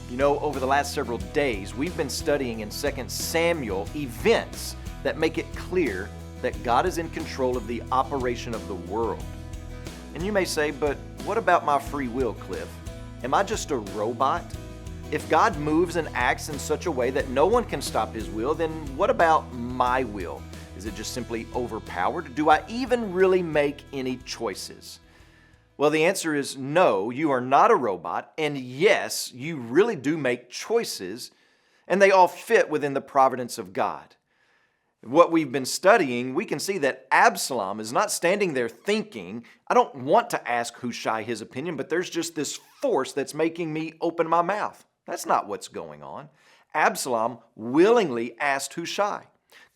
You know, over the last several days, we've been studying in 2 Samuel events that make it clear that God is in control of the operation of the world. And you may say, but what about my free will, Cliff? Am I just a robot? If God moves and acts in such a way that no one can stop His will, then what about my will? Is it just simply overpowered? Do I even really make any choices? Well, the answer is no, you are not a robot, and yes, you really do make choices, and they all fit within the providence of God. What we've been studying, we can see that Absalom is not standing there thinking, I don't want to ask Hushai his opinion, but there's just this force that's making me open my mouth. That's not what's going on. Absalom willingly asked Hushai.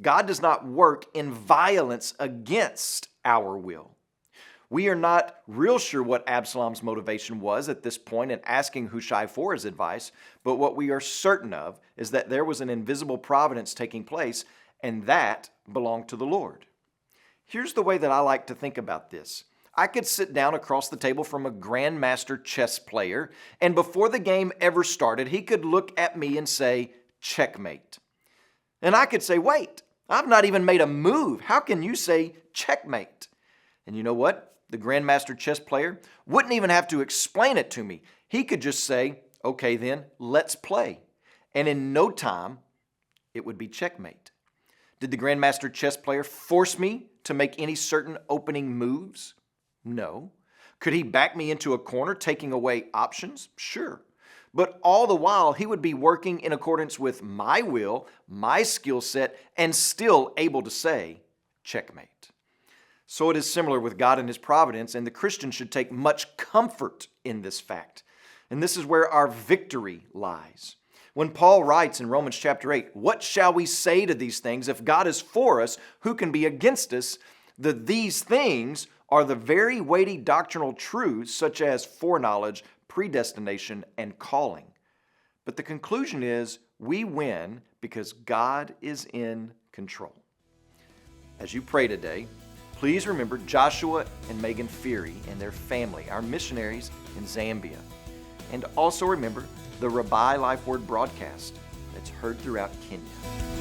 God does not work in violence against our will. We are not real sure what Absalom's motivation was at this point in asking Hushai for his advice, but what we are certain of is that there was an invisible providence taking place, and that belonged to the Lord. Here's the way that I like to think about this. I could sit down across the table from a grandmaster chess player, and before the game ever started, he could look at me and say, checkmate. And I could say, wait, I've not even made a move. How can you say checkmate? And you know what? The grandmaster chess player wouldn't even have to explain it to me. He could just say, okay then, let's play. And in no time, it would be checkmate. Did the grandmaster chess player force me to make any certain opening moves? No. Could he back me into a corner, taking away options? Sure. But all the while, he would be working in accordance with my will, my skill set, and still able to say, checkmate. So it is similar with God and His providence, and the Christian should take much comfort in this fact. And this is where our victory lies. When Paul writes in Romans chapter 8, what shall we say to these things? If God is for us, who can be against us? These things are the very weighty doctrinal truths such as foreknowledge, predestination, and calling. But the conclusion is we win because God is in control. As you pray today, please remember Joshua and Megan Feary and their family, our missionaries in Zambia. And also remember the Rabbi Life Word broadcast that's heard throughout Kenya.